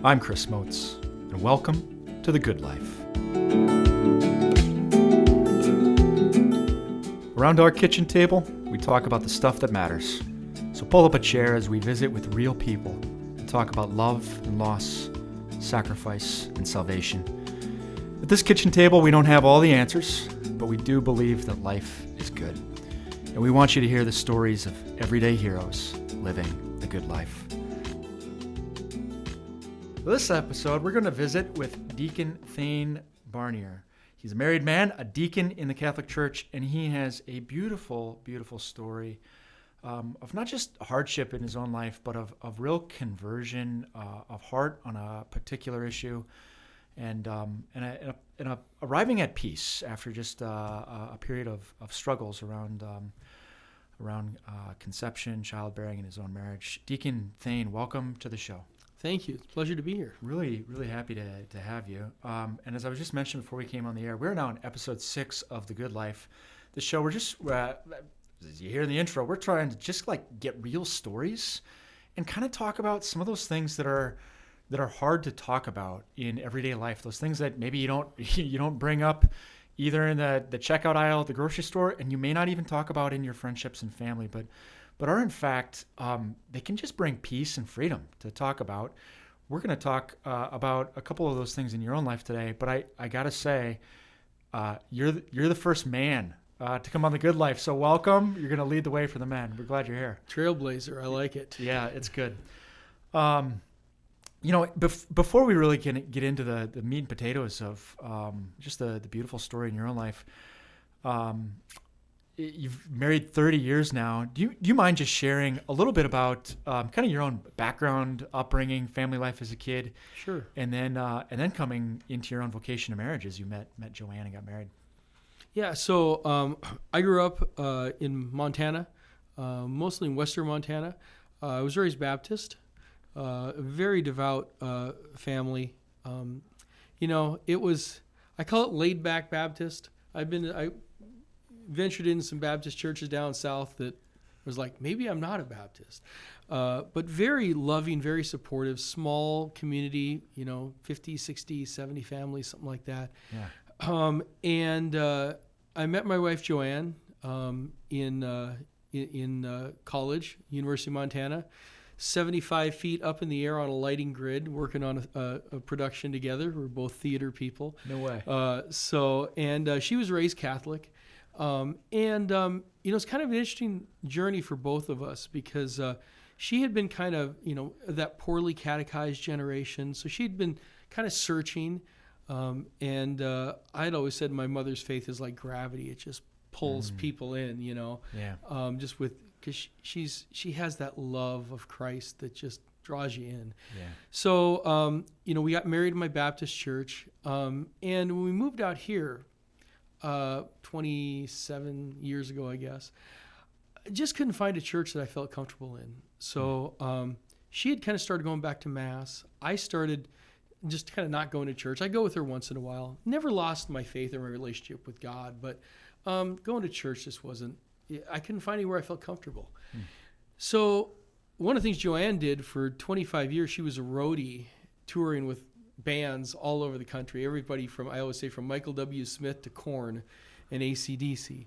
I'm Chris Motes, and welcome to The Good Life. Around our kitchen table, we talk about the stuff that matters. So pull up a chair as we visit with real people and talk about love and loss, sacrifice and salvation. At this kitchen table, we don't have all the answers, but we do believe that life is good. And we want you to hear the stories of everyday heroes living the good life. For this episode, we're going to visit with Deacon Thane Barnier. He's a married man, a deacon in the Catholic Church, and he has a beautiful, beautiful story of not just hardship in his own life, but of real conversion of heart on a particular issue, and arriving at peace after just a period of struggles around conception, childbearing, and his own marriage. Deacon Thane, welcome to the show. Thank you. It's a pleasure to be here. Really, really happy to have you. And as I was just mentioning before we came on the air, we're now in episode 6 of The Good Life. The show, we're just, as you hear in the intro, we're trying to just get real stories and kind of talk about some of those things that are hard to talk about in everyday life. Those things that maybe you don't bring up either in the checkout aisle at the grocery store, and you may not even talk about in your friendships and family, but are in fact, they can just bring peace and freedom to talk about. We're going to talk about a couple of those things in your own life today, but I got to say, you're the first man to come on The Good Life, so welcome. You're going to lead the way for the men. We're glad you're here. Trailblazer, I like it. Yeah, it's good. Before we really get into the meat and potatoes of just the beautiful story in your own life, you've married 30 years now. Do you mind just sharing a little bit about kind of your own background, upbringing, family life as a kid? Sure. And then coming into your own vocation of marriage as you met Joanne and got married. Yeah. So I grew up in Montana, mostly in western Montana. I was raised Baptist, a very devout family. It was, I call it laid back Baptist. I ventured in some Baptist churches down south that was like, maybe I'm not a Baptist. But very loving, very supportive, small community, 50, 60, 70 families, something like that. Yeah. And I met my wife, Joanne, in college, University of Montana, 75 feet up in the air on a lighting grid, working on a production together. We're both theater people. No way. She was raised Catholic. It's kind of an interesting journey for both of us because she had been kind of, that poorly catechized generation. So she'd been kind of searching. I'd always said my mother's faith is like gravity. It just pulls people in, Yeah. just because she has that love of Christ that just draws you in. Yeah. So, we got married in my Baptist church. And when we moved out here, 27 years ago, I guess, I just couldn't find a church that I felt comfortable in. So she had kind of started going back to Mass. I started just kind of not going to church. I go with her once in a while. Never lost my faith or my relationship with God, but going to church just I couldn't find anywhere I felt comfortable. So one of the things Joanne did for 25 years, she was a roadie touring with bands all over the country. Everybody from Michael W. Smith to Korn and AC/DC.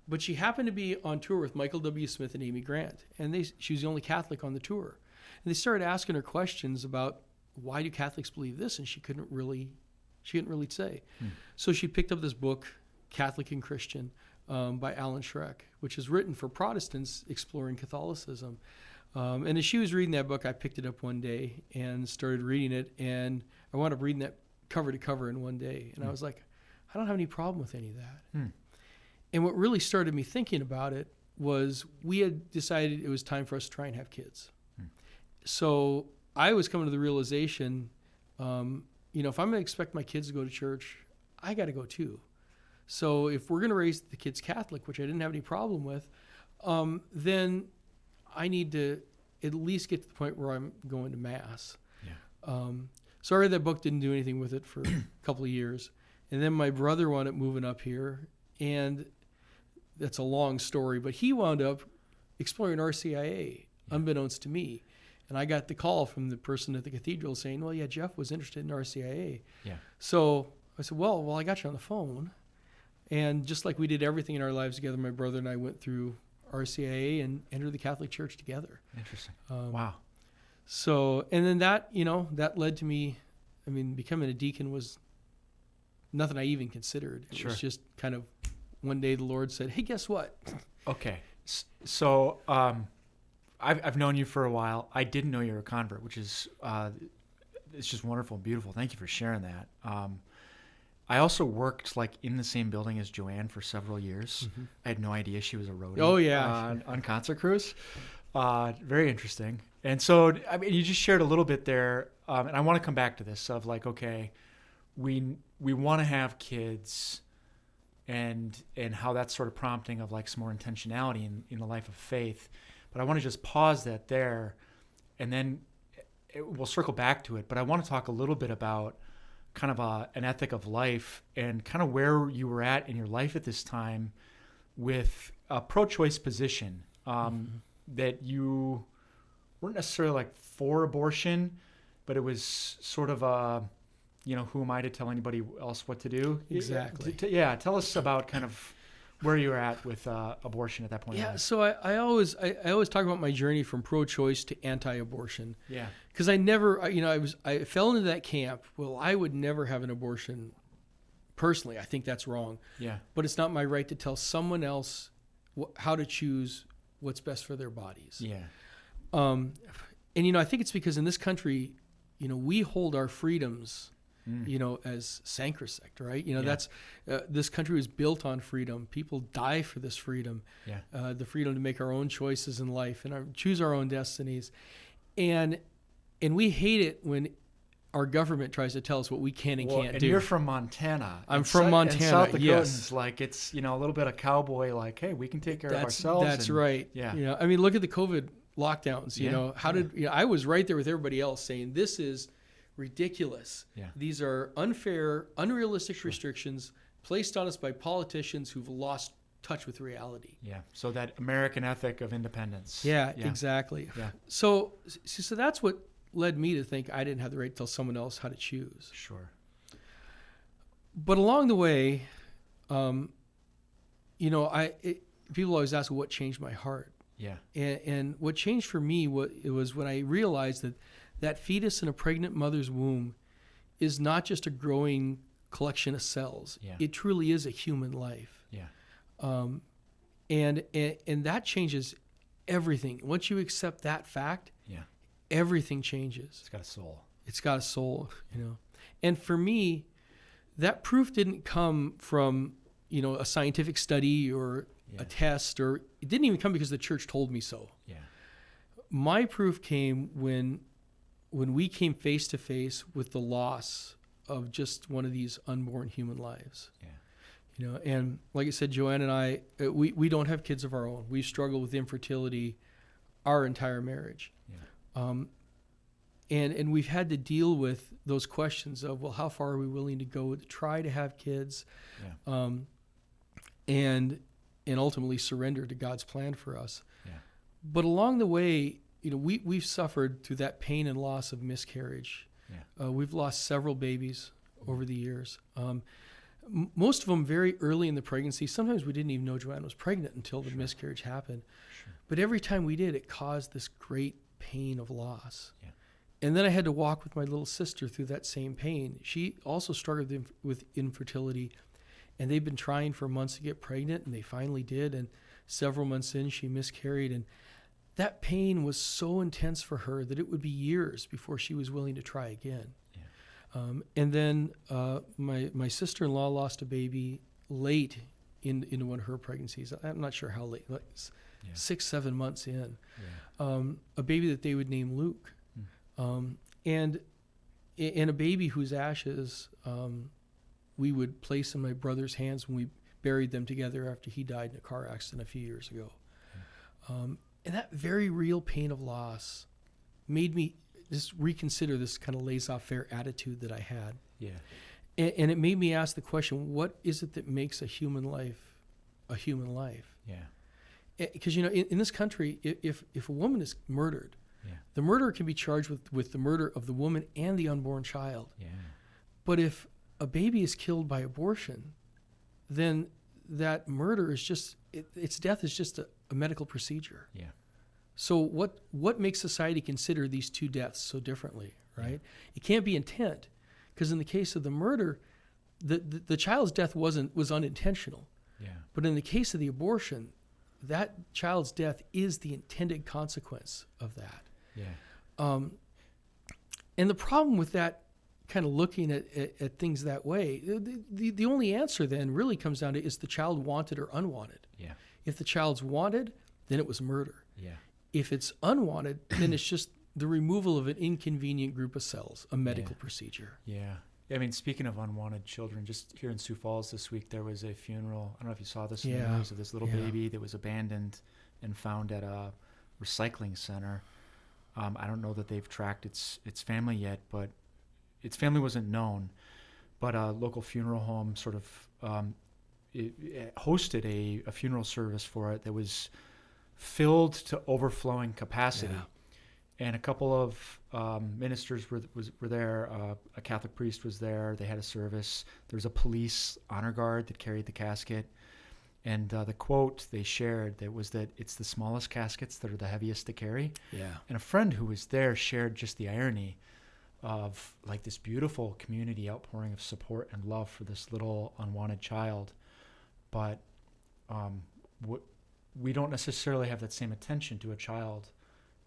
But she happened to be on tour with Michael W. Smith and Amy Grant. And she was the only Catholic on the tour. And they started asking her questions about why do Catholics believe this? And she couldn't really say. So she picked up this book, Catholic and Christian, by Alan Schreck, which is written for Protestants exploring Catholicism. And as she was reading that book, I picked it up one day and started reading it. And I wound up reading that cover to cover in one day. And I was like, I don't have any problem with any of that. And what really started me thinking about it was we had decided it was time for us to try and have kids. So I was coming to the realization, if I'm going to expect my kids to go to church, I got to go too. So if we're going to raise the kids Catholic, which I didn't have any problem with, then I need to at least get to the point where I'm going to Mass. Yeah. So I read that book, didn't do anything with it for a couple of years. And then my brother wound up moving up here, and that's a long story, but he wound up exploring RCIA, unbeknownst to me. And And I got the call from the person at the cathedral saying, well, yeah, Jeff was interested in RCIA. Yeah. So I said, well, I got you on the phone. And just like we did everything in our lives together, my brother and I went through RCIA and entered the Catholic Church together. Interesting. Wow. So, and then that, that led to me, becoming a deacon was nothing I even considered. It was just kind of one day the Lord said, hey, guess what? Okay. So I've known you for a while. I didn't know you were a convert, which is it's just wonderful and beautiful. Thank you for sharing that. I also worked in the same building as Joanne for several years. Mm-hmm. I had no idea she was a roadie. Oh yeah, on concert crews. Very interesting. And so you just shared a little bit there, and I want to come back to this of okay, we want to have kids, and how that's sort of prompting of some more intentionality in the life of faith. But I want to just pause that there, and then we'll circle back to it. But I want to talk a little bit about kind of an ethic of life and kind of where you were at in your life at this time with a pro-choice position, that you weren't necessarily for abortion, but it was sort of who am I to tell anybody else what to do? Exactly. Tell us about kind of where you were at with abortion at that point. Yeah, so I always talk about my journey from pro-choice to anti-abortion. Yeah. Because I fell into that camp. Well, I would never have an abortion. Personally, I think that's wrong. Yeah. But it's not my right to tell someone else how to choose what's best for their bodies. Yeah. And I think it's because in this country, we hold our freedoms, as sacrosanct, right? That's this country was built on freedom. People die for this freedom. Yeah. The freedom to make our own choices in life and choose our own destinies, and we hate it when our government tries to tell us what we can and can't do. And you're from Montana. I'm from Montana. And South Dakotans, yes. It's a little bit of cowboy. Hey, we can take care of ourselves. That's right. Yeah. Look at the COVID lockdowns. I was right there with everybody else saying this is ridiculous. Yeah. These are unfair, unrealistic restrictions placed on us by politicians who've lost touch with reality. Yeah. So that American ethic of independence. Yeah. Exactly. Yeah. So that's what led me to think I didn't have the right to tell someone else how to choose. Sure. But along the way, people always ask what changed my heart. Yeah. And what changed for me was when I realized that fetus in a pregnant mother's womb is not just a growing collection of cells. Yeah. It truly is a human life. Yeah. And that changes everything. Once you accept that fact, everything changes. It's got a soul. It's got a soul, And for me, that proof didn't come from, a scientific study or a test, or it didn't even come because the church told me so. Yeah. My proof came when we came face to face with the loss of just one of these unborn human lives. Yeah. And like I said, Joanne and I, we don't have kids of our own. We've struggled with infertility our entire marriage. Yeah. And we've had to deal with those questions of, well, how far are we willing to go to try to have kids? Yeah. And ultimately surrender to God's plan for us. Yeah. But along the way, we've suffered through that pain and loss of miscarriage. Yeah. We've lost several babies over the years. Most of them very early in the pregnancy. Sometimes we didn't even know Joanne was pregnant until the miscarriage happened. Sure. But every time we did, it caused this great pain of loss. Yeah. And then I had to walk with my little sister through that same pain. She also struggled with infertility, and they've been trying for months to get pregnant, and they finally did. And several months in, she miscarried. And that pain was so intense for her that it would be years before she was willing to try again. Yeah. And then my sister-in-law lost a baby late into one of her pregnancies. I'm not sure how late, 6-7 months in. Yeah. A baby that they would name Luke. And a baby whose ashes we would place in my brother's hands when we buried them together after he died in a car accident a few years ago. And that very real pain of loss made me just reconsider this kind of laissez-faire attitude that I had. Yeah. And it made me ask the question, what is it that makes a human life a human life? Yeah. Because, in this country, if a woman is murdered, Yeah. The murderer can be charged with the murder of the woman and the unborn child. Yeah. But if a baby is killed by abortion, then that murder is just, its death is just a medical procedure. Yeah. So what makes society consider these two deaths so differently, right? Yeah. It can't be intent, because in the case of the murder, the child's death was unintentional. Yeah. But in the case of the abortion, that child's death is the intended consequence of that. Yeah. And the problem with that kind of looking at things that way, the only answer then really comes down to, is the child wanted or unwanted? Yeah. If the child's wanted, then it was murder. Yeah. If it's unwanted, then it's just the removal of an inconvenient group of cells, a medical procedure. Yeah. I mean, speaking of unwanted children, just here in Sioux Falls this week, there was a funeral. I don't know if you saw this in the news, of this little baby that was abandoned and found at a recycling center. I don't know that they've tracked its family yet, but its family wasn't known. But a local funeral home sort of it hosted a funeral service for it that was filled to overflowing capacity. Yeah. And a couple of ministers were there. A Catholic priest was there. They had a service. There was a police honor guard that carried the casket. And the quote they shared that was that it's the smallest caskets that are the heaviest to carry. Yeah. And a friend who was there shared just the irony of like this beautiful community outpouring of support and love for this little unwanted child. But we don't necessarily have that same attention to a child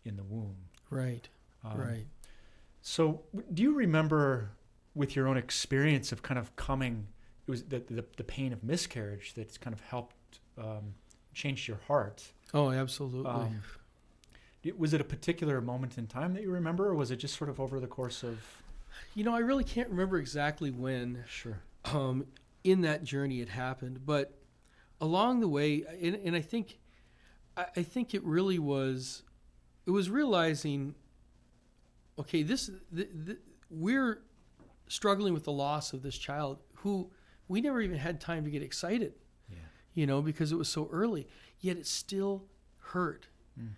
in the womb. Right. Right. So do you remember with your own experience of kind of coming, it was the pain of miscarriage that's kind of helped change your heart? Oh, absolutely. Was it a particular moment in time that you remember, or was it just sort of over the course of? I really can't remember exactly when. Sure. In that journey it happened, but along the way, and I think it really was. It was realizing, okay, we're struggling with the loss of this child who we never even had time to get excited, because it was so early, yet it still hurt. Mm.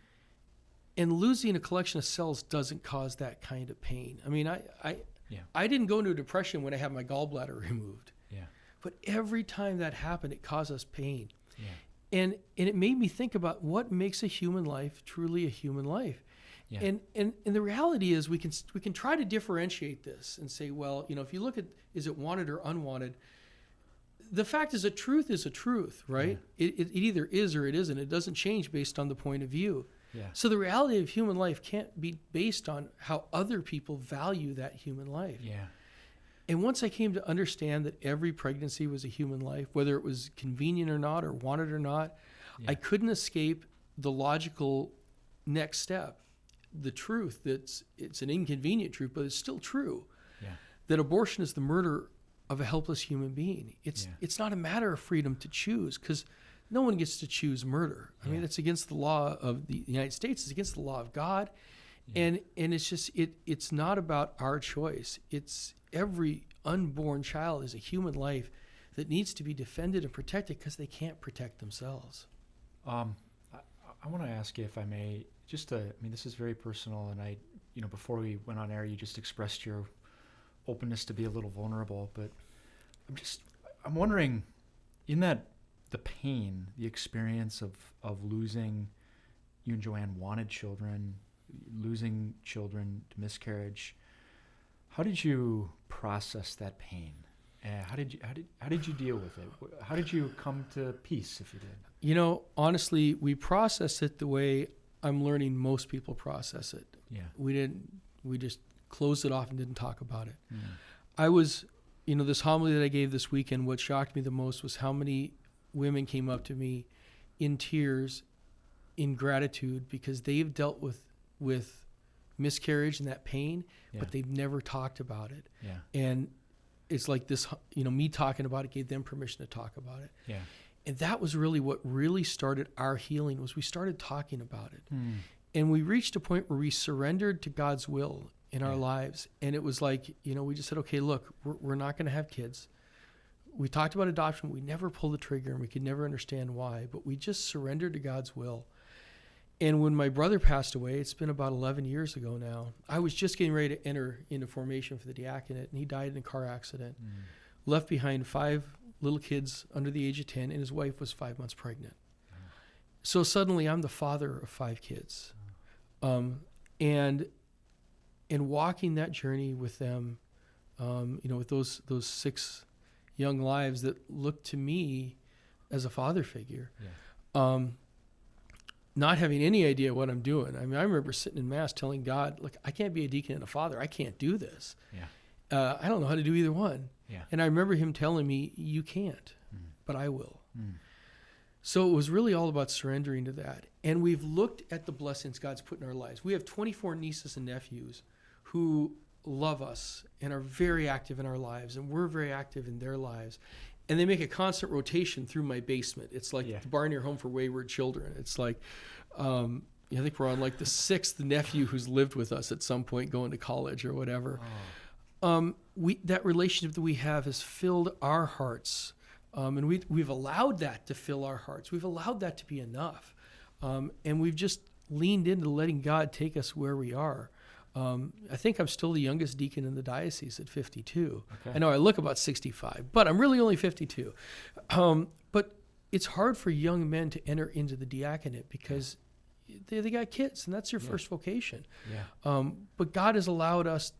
And losing a collection of cells doesn't cause that kind of pain. I mean, I didn't go into a depression when I had my gallbladder removed. Yeah. But every time that happened, it caused us pain. Yeah. And it made me think about what makes a human life truly a human life. Yeah. And the reality is we can try to differentiate this and say, well, if you look at, is it wanted or unwanted? The fact is, a truth is a truth, right? Yeah. It either is or it isn't. It doesn't change based on the point of view. Yeah. So the reality of human life can't be based on how other people value that human life. Yeah. And once I came to understand that every pregnancy was a human life, whether it was convenient or not, or wanted or not, I couldn't escape the logical next step. The truth it's an inconvenient truth, but it's still true. Yeah. That abortion is the murder of a helpless human being. It's not a matter of freedom to choose, because no one gets to choose murder. I mean, it's against the law of the United States. It's against the law of God. Yeah. And it's just, it's not about our choice. It's every unborn child is a human life that needs to be defended and protected, because they can't protect themselves. I want to ask you, if I may, this is very personal, and before we went on air, you just expressed your openness to be a little vulnerable, but I'm wondering, in that, the pain, the experience of losing, you and Joanne wanted children, losing children to miscarriage, how did you process that pain? How did you deal with it? How did you come to peace, if you did? Honestly, we processed it the way I'm learning most people process it. Yeah. We just closed it off and didn't talk about it. Mm. I was, this homily that I gave this weekend, what shocked me the most was how many women came up to me in tears, in gratitude, because they've dealt with miscarriage and that pain, but they've never talked about it. Yeah. And it's like this, me talking about it gave them permission to talk about it. Yeah. And that was really what really started our healing, was we started talking about it. Mm. And we reached a point where we surrendered to God's will in our lives. And it was like, we just said, okay, look, we're not going to have kids. We talked about adoption. We never pulled the trigger, and we could never understand why, but we just surrendered to God's will. And when my brother passed away, it's been about 11 years ago now, I was just getting ready to enter into formation for the diaconate, and he died in a car accident. Left behind 5 little kids under the age of 10, and his wife was 5 months pregnant. So suddenly I'm the father of 5 kids. And walking that journey with them, with those 6 young lives that looked to me as a father figure, not having any idea what I'm doing. I mean, I remember sitting in Mass telling God, look, I can't be a deacon and a father. I can't do this. I don't know how to do either one. And I remember him telling me, you can't, but I will. So it was really all about surrendering to that. And we've looked at the blessings God's put in our lives. We have 24 nieces and nephews who love us and are very active in our lives, and we're very active in their lives. And they make a constant rotation through my basement. It's like the Barnier Home for Wayward Children. It's like, I think we're on like the 6th nephew who's lived with us at some point going to college or whatever. That relationship that we have has filled our hearts. And we've allowed that to fill our hearts. We've allowed that to be enough. And we've just leaned into letting God take us where we are. I think I'm still the youngest deacon in the diocese at 52. Okay. I know I look about 65, but I'm really only 52. But it's hard for young men to enter into the diaconate because they got kids, and that's your first vocation. But God has allowed us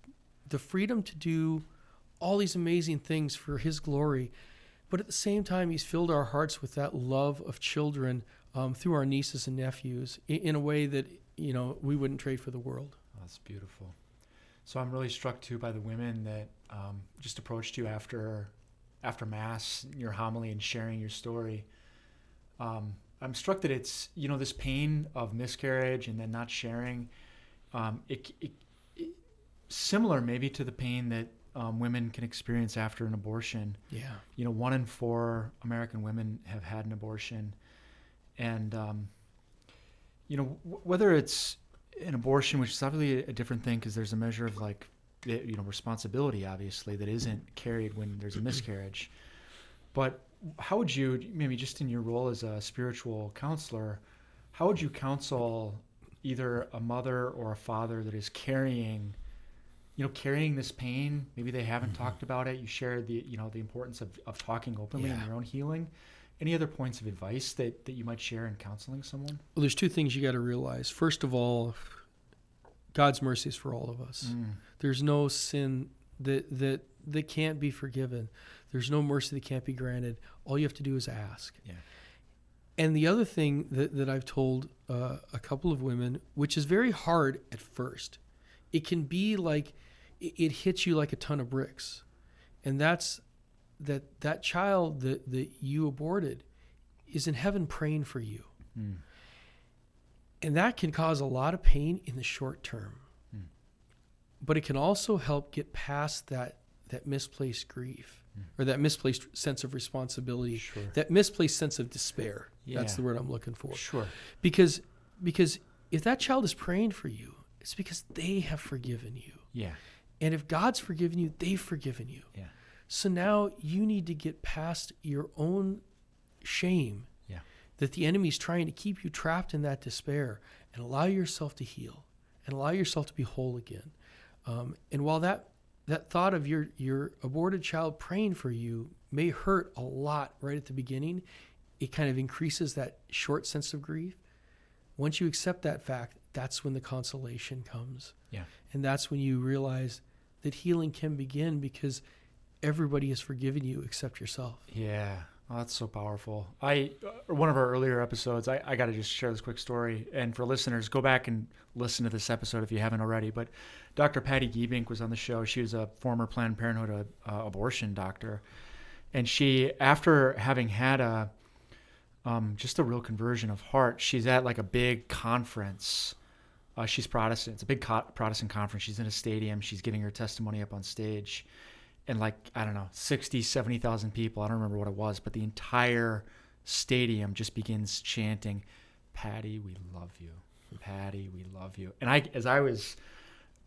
the freedom to do all these amazing things for his glory. But at the same time, he's filled our hearts with that love of children through our nieces and nephews in a way that, we wouldn't trade for the world. Oh, that's beautiful. So I'm really struck too by the women that just approached you after Mass, your homily and sharing your story. I'm struck that it's, this pain of miscarriage and then not sharing, it similar maybe to the pain that women can experience after an abortion. 1 in 4 American women have had an abortion. And, whether it's an abortion, which is obviously a different thing because there's a measure of responsibility, obviously, that isn't carried when there's a miscarriage. But how would you, maybe just in your role as a spiritual counselor, how would you counsel either a mother or a father that is carrying this pain? Maybe they haven't talked about it. You shared the importance of talking openly in your own healing. Any other points of advice that you might share in counseling someone? Well, there's 2 things you got to realize. First of all, God's mercy is for all of us. There's no sin that can't be forgiven. There's no mercy that can't be granted. All you have to do is ask. And the other thing that I've told a couple of women, which is very hard at first, it can be like it hits you like a ton of bricks. And that's that child that you aborted is in heaven praying for you. And that can cause a lot of pain in the short term. But it can also help get past that misplaced grief or that misplaced sense of responsibility, that misplaced sense of despair. That's the word I'm looking for. Because if that child is praying for you, it's because they have forgiven you. And if God's forgiven you, they've forgiven you. So now you need to get past your own shame that the enemy's trying to keep you trapped in that despair, and allow yourself to heal and allow yourself to be whole again. And while that thought of your aborted child praying for you may hurt a lot right at the beginning, it kind of increases that short sense of grief. Once you accept that fact, that's when the consolation comes. And that's when you realize that healing can begin because everybody has forgiven you except yourself. Oh, that's so powerful. One of our earlier episodes, I got to just share this quick story. And for listeners, go back and listen to this episode if you haven't already. But Dr. Patty Giebink was on the show. She was a former Planned Parenthood abortion doctor. And she, after having had just a real conversion of heart, she's at like a big conference. She's Protestant. It's a big Protestant conference. She's in a stadium. She's giving her testimony up on stage. And 60, 70,000 people, I don't remember what it was, but the entire stadium just begins chanting, "Patty, we love you. Patty, we love you." And as I was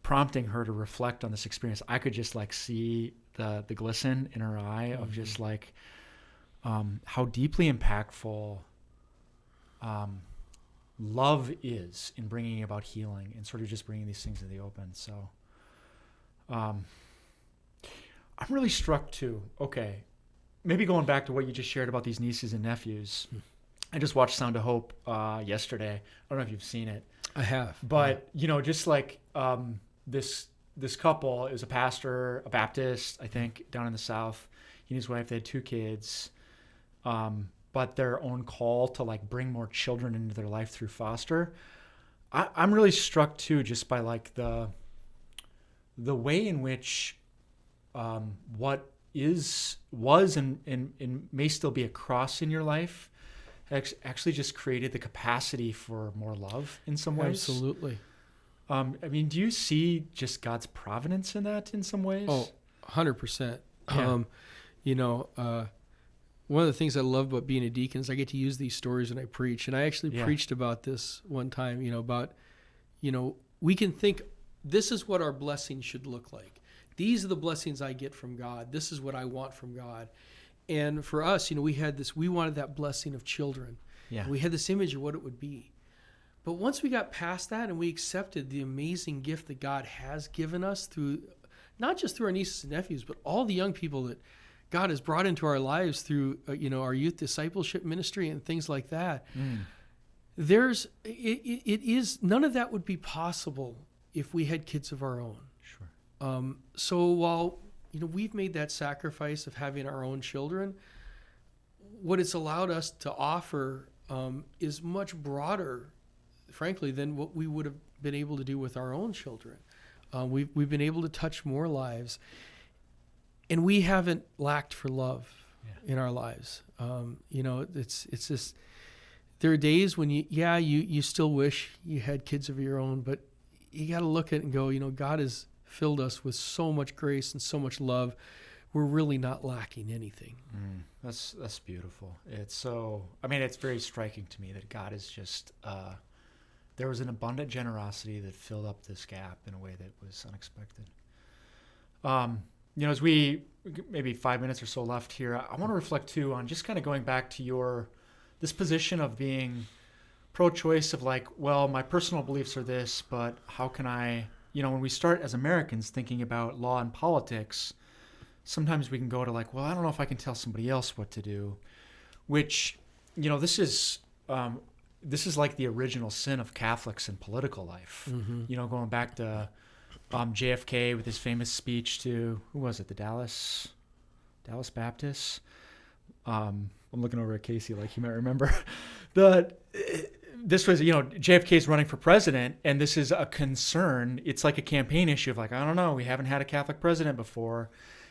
prompting her to reflect on this experience, I could just see the glisten in her eye of just how deeply impactful love is in bringing about healing and sort of just bringing these things to the open. So I'm really struck too. Okay, maybe going back to what you just shared about these nieces and nephews. I just watched Sound of Hope yesterday. I don't know if you've seen it. I have. But, just like this couple is a pastor, a Baptist, I think, down in the South. He and his wife, they had 2 kids. But their own call to like bring more children into their life through foster. I'm really struck too just by like the way in which what was and may still be a cross in your life actually just created the capacity for more love in some ways. Absolutely. Do you see just God's providence in that in some ways? Oh, 100%. Yeah. One of the things I love about being a deacon is I get to use these stories when I preach. And I actually preached about this one time, we can think this is what our blessing should look like. These are the blessings I get from God. This is what I want from God. And for us, we wanted that blessing of children. Yeah. We had this image of what it would be. But once we got past that and we accepted the amazing gift that God has given us through, not just through our nieces and nephews, but all the young people that God has brought into our lives through, our youth discipleship ministry and things like that. It is none of that would be possible if we had kids of our own. Sure. So while we've made that sacrifice of having our own children, what it's allowed us to offer is much broader, frankly, than what we would have been able to do with our own children. We've been able to touch more lives. And we haven't lacked for love in our lives. It's just, there are days when you still wish you had kids of your own, but you got to look at it and go, God has filled us with so much grace and so much love. We're really not lacking anything. That's beautiful. It's so, it's very striking to me that God is just, there was an abundant generosity that filled up this gap in a way that was unexpected. As we maybe 5 minutes or so left here, I want to reflect too on just kind of going back to this position of being pro-choice of like, well, my personal beliefs are this, but how can I, when we start as Americans thinking about law and politics, sometimes we can go to like, well, I don't know if I can tell somebody else what to do, which, this is like the original sin of Catholics in political life. Going back to JFK with his famous speech to, who was it, the Dallas Baptists? I'm looking over at Casey like he might remember. This was, JFK's running for president, and this is a concern. It's like a campaign issue of like, I don't know, we haven't had a Catholic president before.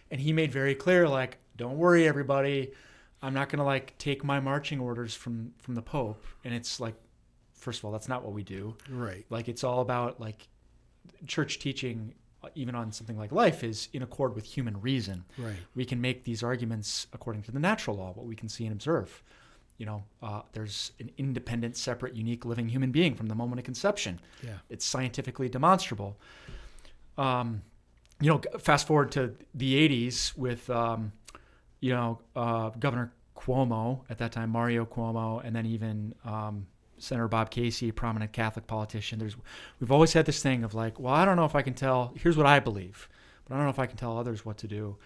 And he made very clear, like, don't worry, everybody. I'm not going to like take my marching orders from the Pope. And it's like, first of all, that's not what we do. Right. Like, it's all about like, church teaching, even on something like life, is in accord with human reason. Right. We can make these arguments according to the natural law, what we can see and observe. There's an independent, separate, unique living human being from the moment of conception. Yeah. It's scientifically demonstrable. Fast forward to the 80s with, Governor Cuomo at that time, Mario Cuomo, and then even Senator Bob Casey, a prominent Catholic politician. We've always had this thing of like, well, I don't know if I can tell, here's what I believe, but I don't know if I can tell others what to do.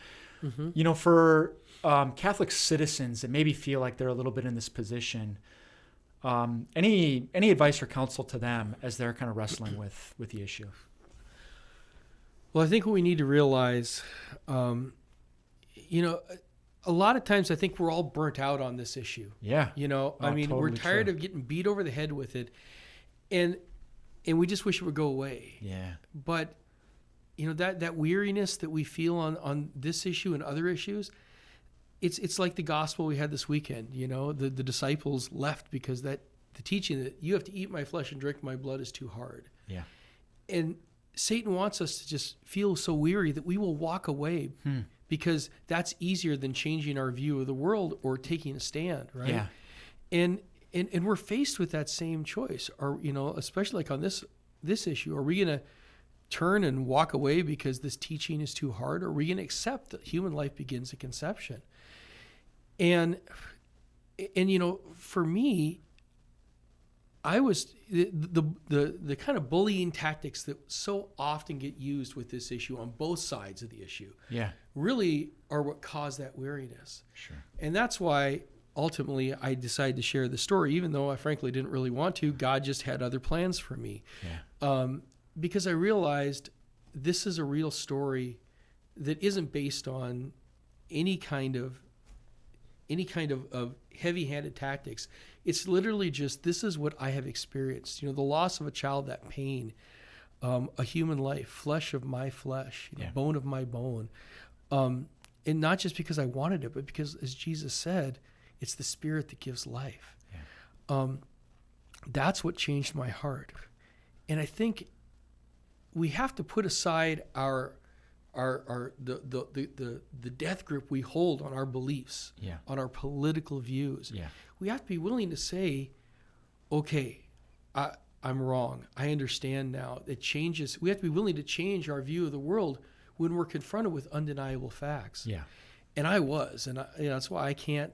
For Catholic citizens that maybe feel like they're a little bit in this position, any advice or counsel to them as they're kind of wrestling with the issue? Well, I think what we need to realize, a lot of times I think we're all burnt out on this issue. Yeah. We're Totally tired true. of getting beat over the head with it, and we just wish it would go away. Yeah. But that weariness that we feel on this issue and other issues, it's like the gospel we had this weekend. The disciples left because the teaching that you have to eat my flesh and drink my blood is too hard. Yeah. And Satan wants us to just feel so weary that we will walk away because that's easier than changing our view of the world or taking a stand, right? Yeah. And we're faced with that same choice. Or, especially like on this issue, are we going to turn and walk away because this teaching is too hard? Or are we going to accept that human life begins at conception? And for me, I was the kind of bullying tactics that so often get used with this issue on both sides of the issue Yeah. really are what caused that weariness. Sure. And that's why ultimately I decided to share the story, even though I frankly didn't really want to. God just had other plans for me. Yeah. Because I realized this is a real story that isn't based on any kind of heavy-handed tactics. It's literally just, this is what I have experienced. The loss of a child, that pain, a human life, flesh of my flesh, Yeah. bone of my bone. And not just because I wanted it, but because, as Jesus said, it's the Spirit that gives life. Yeah. That's what changed my heart. And I think we have to put aside the death grip we hold on our beliefs, Yeah. on our political views. Yeah. We have to be willing to say, okay, I'm wrong. I understand now. It changes. We have to be willing to change our view of the world when we're confronted with undeniable facts. Yeah. And I was, and that's why I can't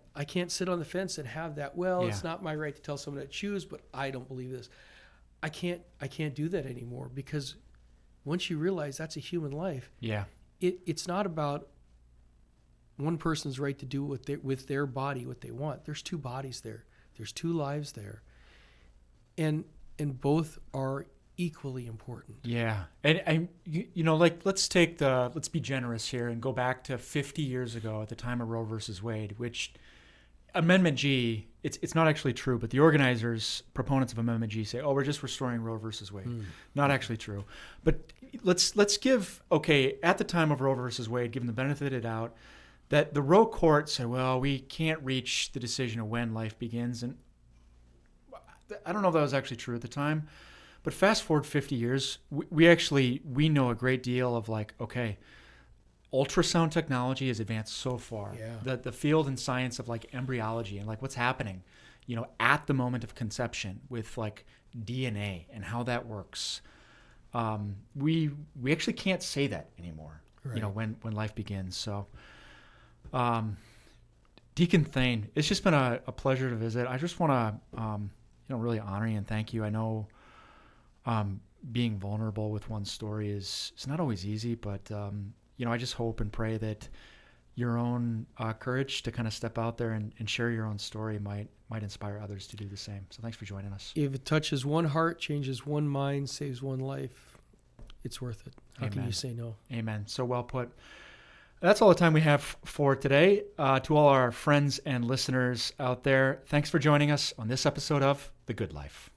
sit on the fence and have that. Well, Yeah. It's not my right to tell someone to choose, but I don't believe this. I can't do that anymore, because once you realize that's a human life, Yeah. it's not about one person's right to do with their body what they want. There's two bodies there. There's two lives there, and both are equally important. Yeah. And let's be generous here and go back to 50 years ago at the time of Roe versus Wade, which Amendment G, it's not actually true, but the organizers, proponents of Amendment G, say, oh, we're just restoring Roe versus Wade. Not actually true. But let's give, at the time of Roe versus Wade, give them the benefit of the doubt that the Roe court said, well, we can't reach the decision of when life begins. And I don't know if that was actually true at the time, but fast forward 50 years, we know a great deal of ultrasound technology has advanced so far. Yeah. The field and science of embryology and what's happening, at the moment of conception with DNA and how that works. We actually can't say that anymore. Right. When life begins. So, Deacon Thane, it's just been a pleasure to visit. I just want to really honor you and thank you. I know being vulnerable with one's story is not always easy, but I just hope and pray that your own courage to kind of step out there and share your own story might inspire others to do the same. So thanks for joining us. If it touches one heart, changes one mind, saves one life, it's worth it. How can you say no? Amen. So well put. That's all the time we have for today. To all our friends and listeners out there, thanks for joining us on this episode of The Good Life.